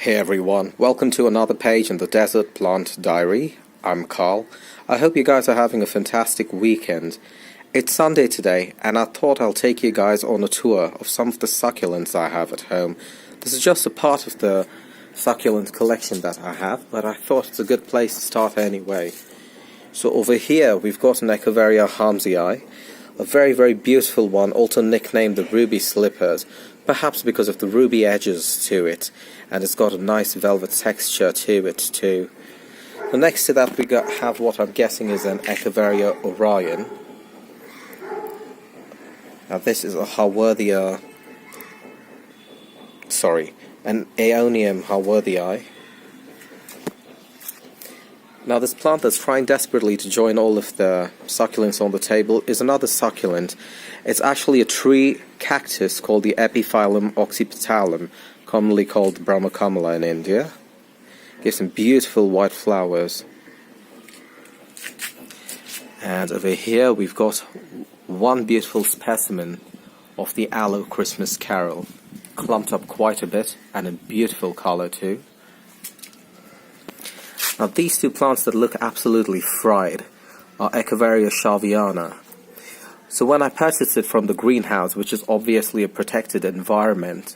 Hey everyone, welcome to another page in the Desert Plant Diary. I'm Carl. I hope you guys are having a fantastic weekend. It's Sunday today, and I thought I'll take you guys on a tour of some of the succulents I have at home. This is just a part of the succulent collection that I have, but I thought it's a good place to start anyway. So over here we've got an Echeveria harmsii, a very beautiful one, also nicknamed the Ruby Slippers, perhaps because of the ruby edges to it, and it's got a nice velvet texture to it too. The next to that we have what I'm guessing is an Echeveria Orion. Now this is a an Aeonium Harworthii. Now this plant that's trying desperately to join all of the succulents on the table is another succulent. It's actually a tree cactus called the Epiphyllum oxypetalum, commonly called Brahmacamala in India. Gives some beautiful white flowers. And over here we've got one beautiful specimen of the Aloe Christmas Carol, clumped up quite a bit and in beautiful color too. Now these two plants that look absolutely fried are Echeveria shaviana. So when I purchased it from the greenhouse, which is obviously a protected environment,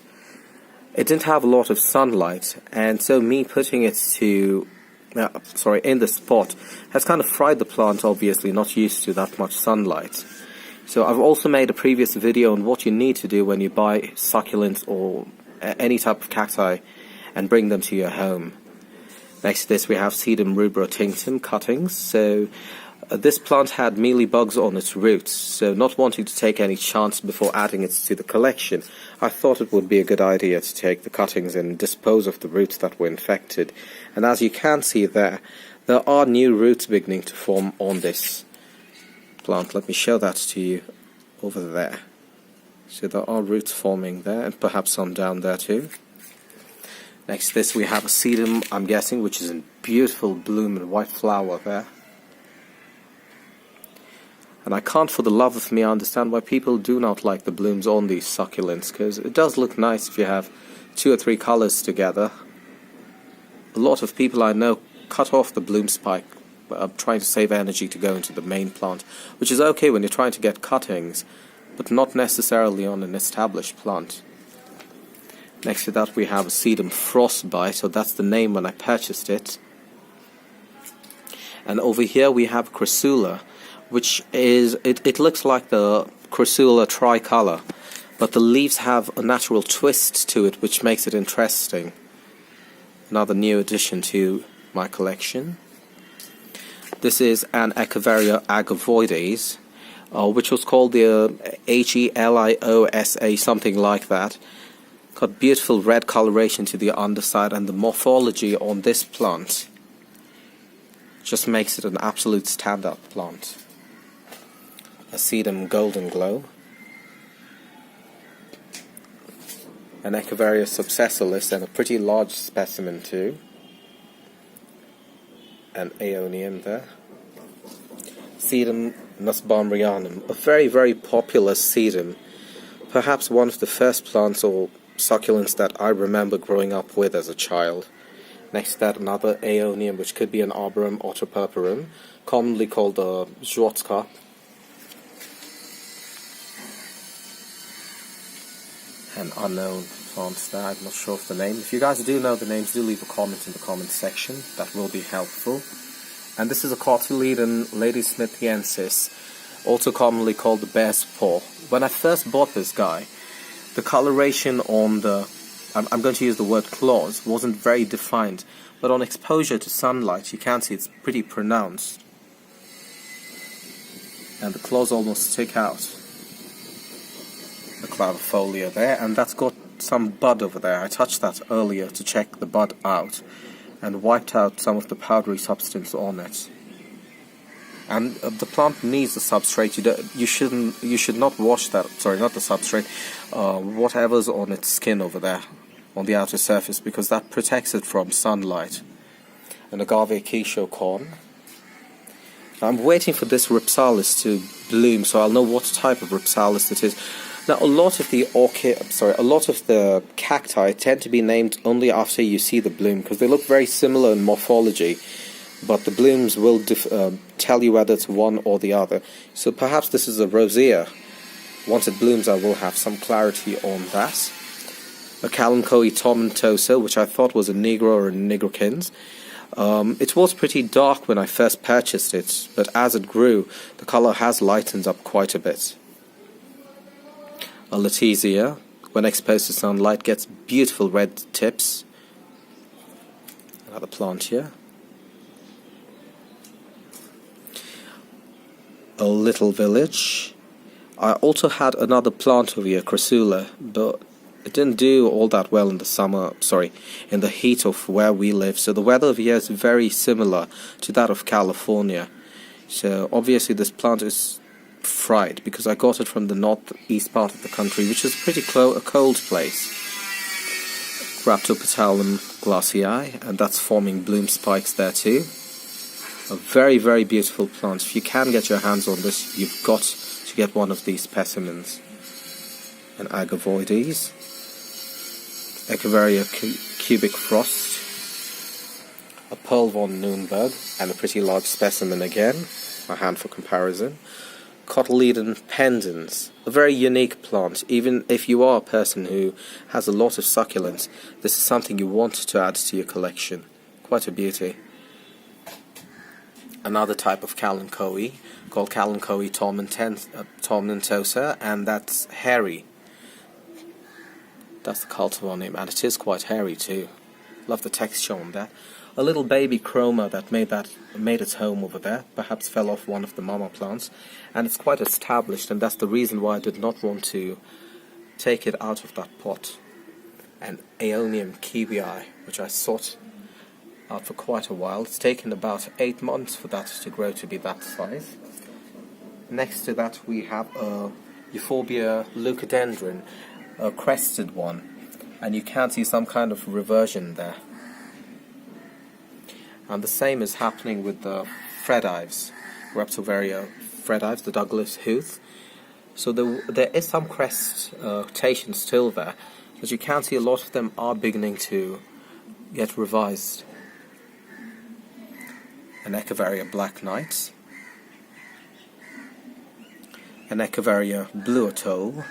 it didn't have a lot of sunlight, and so me putting it in the spot has kind of fried the plant, obviously not used to that much sunlight. So I've also made a previous video on what you need to do when you buy succulents or any type of cacti and bring them to your home. Next to this we have Sedum rubrotinctum cuttings. So this plant had mealy bugs on its roots, so not wanting to take any chance before adding it to the collection, I thought it would be a good idea to take the cuttings and dispose of the roots that were infected. And as you can see there are new roots beginning to form on this plant. Let me show that to you over there. So there are roots forming there, and perhaps some down there too. Next to this we have a sedum, I'm guessing, which is in beautiful bloom and white flower there. And I can't for the love of me understand why people do not like the blooms on these succulents, because it does look nice if you have 2 or 3 colors together. A lot of people I know cut off the bloom spike, trying to save energy to go into the main plant, which is okay when you're trying to get cuttings, but not necessarily on an established plant. Next to that we have a Sedum frostbite, so that's the name when I purchased it. And over here we have Crassula, which is, it looks like the Crassula tricolor, but the leaves have a natural twist to it which makes it interesting. Another new addition to my collection. This is an Echeveria agavoides, which was called the Heliosa, something like that. Got beautiful red coloration to the underside, and the morphology on this plant just makes it an absolute stand-up plant. A Sedum golden glow, an Echeveria subsessilis, and a pretty large specimen too, an Aeonium there. Sedum nusbaumianum, a very popular sedum, perhaps one of the first plants or succulents that I remember growing up with as a child. Next to that another Aeonium, which could be an Arborum autopurpurum, commonly called a Zwotzka. An unknown plant there, I'm not sure of the name. If you guys do know the names, do leave a comment in the comment section, that will be helpful. And this is a Cotyledon ladysmithiensis, also commonly called the bear's paw. When I first bought this guy, the coloration on the, I'm going to use the word claws, wasn't very defined, but on exposure to sunlight you can see it's pretty pronounced. And the claws almost stick out. The clavifolia there, and that's got some bud over there. I touched that earlier to check the bud out and wiped out some of the powdery substance on it. And the plant needs the substrate. You should not wash that. Sorry, not the substrate. Whatever's on its skin over there, on the outer surface, because that protects it from sunlight. An agave quichua corn. I'm waiting for this Rhipsalis to bloom, so I'll know what type of Rhipsalis it is. Now, a lot of the cacti tend to be named only after you see the bloom, because they look very similar in morphology, but the blooms will tell you whether it's one or the other. So perhaps this is a rosea. Once it blooms, I will have some clarity on that. A Kalanchoe tomentosa, which I thought was a negro or a nigrokins. It was pretty dark when I first purchased it, but as it grew, the color has lightened up quite a bit. A Letizia, when exposed to sunlight, gets beautiful red tips. Another plant here. A Little Village. I also had another plant over here, Crassula, but it didn't do all that well in the in the heat of where we live. So the weather over here is very similar to that of California. So obviously this plant is fried, because I got it from the northeast part of the country, which is pretty a cold place. Rhabdopetalum glassii, and that's forming bloom spikes there too. A very, very beautiful plant. If you can get your hands on this, you've got to get one of these specimens. An Agavoides. Echeveria cubic frost. A Pearl von Nürnberg, and a pretty large specimen again. My hand for comparison. Cotyledon pendens, a very unique plant. Even if you are a person who has a lot of succulents, this is something you want to add to your collection. Quite a beauty. Another type of Kalanchoe, called Kalanchoe tomentosa, and that's hairy. That's the cultivar name, and it is quite hairy too. Love the texture on that. A little baby chroma that made its home over there, perhaps fell off one of the mama plants, and it's quite established, and that's the reason why I did not want to take it out of that pot. And Aeonium kiwii, which I sought out for quite a while. It's taken about 8 months for that to grow to be that size. Next to that we have a Euphorbia leucodendron, a crested one, and you can see some kind of reversion there. And the same is happening with the Fredives, Reptivaria Fredives, the Douglas Huth. So there is some crestation still there, but you can see a lot of them are beginning to get revised. An Echeveria Black Knights, an Echeveria Blue Atoll,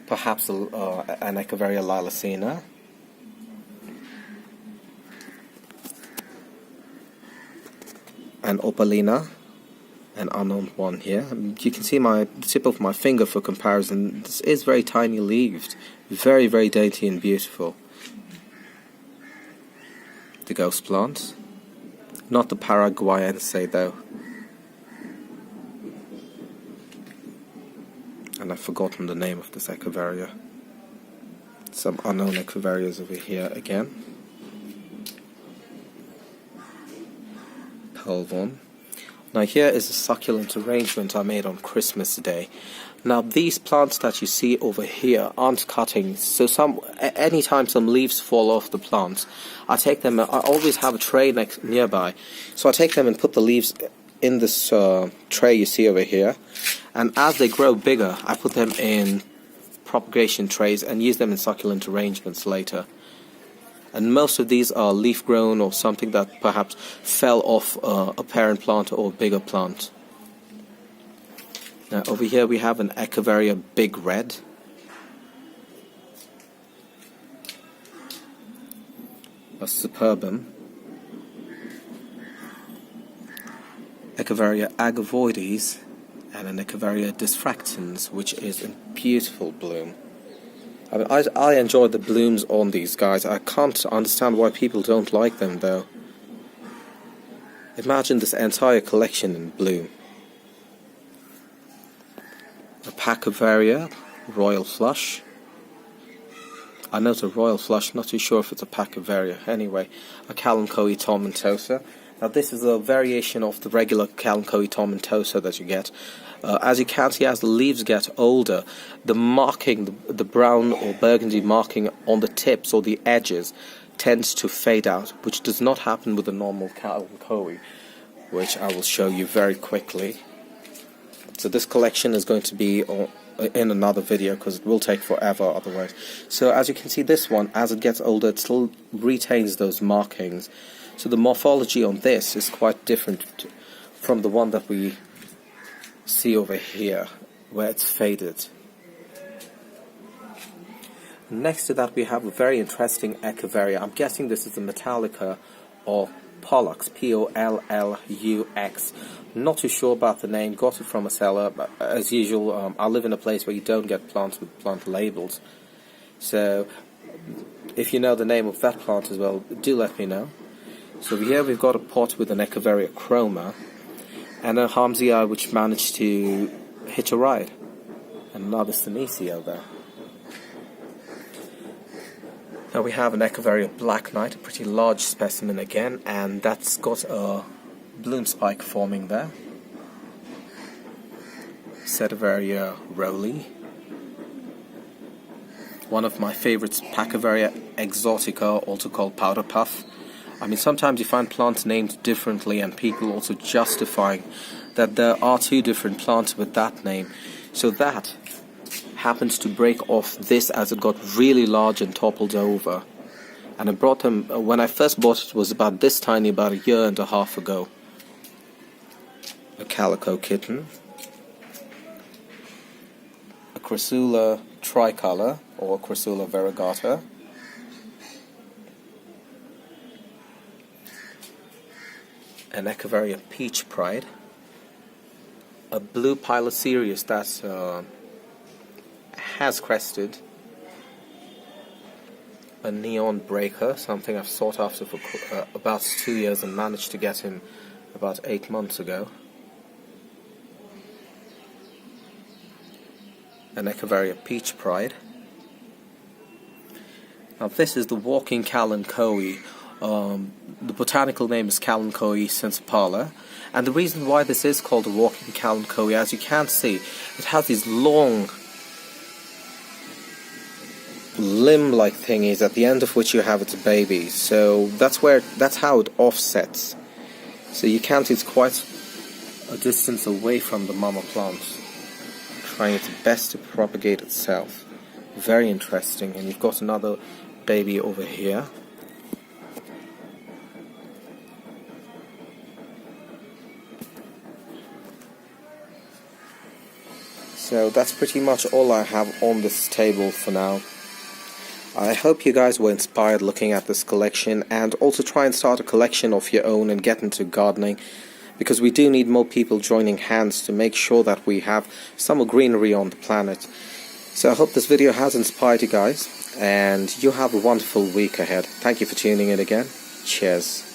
perhaps an Echeveria lilacina, and Opalina, an unknown one here. You can see the tip of my finger for comparison. This is very tiny leaved, very, very dainty and beautiful. The ghost plant, not the Paraguayense though. And I've forgotten the name of this Echeveria. Some unknown Echeverias over here again. Pelvon. Now here is a succulent arrangement I made on Christmas Day. Now these plants that you see over here aren't cuttings, so anytime some leaves fall off the plants, I take them. I always have a tray nearby, so I take them and put the leaves in this tray you see over here, and as they grow bigger, I put them in propagation trays and use them in succulent arrangements later. And most of these are leaf grown or something that perhaps fell off a parent plant or a bigger plant. Now over here we have an Echeveria Big Red. A Superbum. Echeveria Agavoides, and an Echeveria disfractans, which is in beautiful bloom. I mean, I enjoy the blooms on these guys. I can't understand why people don't like them though. Imagine this entire collection in bloom. A Pacovaria Royal Flush. I know it's a Royal Flush, not too sure if it's a Pacovaria. Anyway, a Kalanchoe tomentosa. Now this is a variation of the regular Kalanchoe tomentosa that you get. As you can see, as the leaves get older, the marking, the brown or burgundy marking on the tips or the edges tends to fade out, which does not happen with the normal Kalanchoe, which I will show you very quickly. So this collection is going to be in another video because it will take forever otherwise. So as you can see, this one, as it gets older, it still retains those markings. So the morphology on this is quite different from the one that we see over here, where it's faded. Next to that we have a very interesting Echeveria. I'm guessing this is a Metallica or Pollux, P-O-L-L-U-X. Not too sure about the name, got it from a seller, but as usual, I live in a place where you don't get plants with plant labels. So, if you know the name of that plant as well, do let me know. So here we've got a pot with an Echeveria chroma, and a Hamzii which managed to hitch a ride. And another Senecio there. Now we have an Echeveria Black Knight, a pretty large specimen again, and that's got a bloom spike forming there. Sedaveria Rowley. One of my favorites, Pagoda Exotica, also called Powder Puff. I mean, sometimes you find plants named differently and people also justifying that there are two different plants with that name. So that happens to break off this as it got really large and toppled over. And I brought them, when I first bought it was about this tiny, about a year and a half ago. A Calico Kitten. A Crassula Tricolor, or Crassula Variegata. An Echeveria Peach Pride. A blue Piloserius that has crested. A Neon Breaker, something I've sought after for about 2 years and managed to get him about 8 months ago. An Echeveria Peach Pride. Now this is the Walking Kalanchoe. The botanical name is Kalanchoe sensipala, and the reason why this is called a Walking Kalanchoe, as you can see, it has these long limb-like thingies at the end of which you have its baby. So that's how it offsets. So you can see it's quite a distance away from the mama plant, trying its best to propagate itself. Very interesting. And you've got another baby over here. So that's pretty much all I have on this table for now. I hope you guys were inspired looking at this collection, and also try and start a collection of your own and get into gardening, because we do need more people joining hands to make sure that we have some more greenery on the planet. So I hope this video has inspired you guys, and you have a wonderful week ahead. Thank you for tuning in again. Cheers.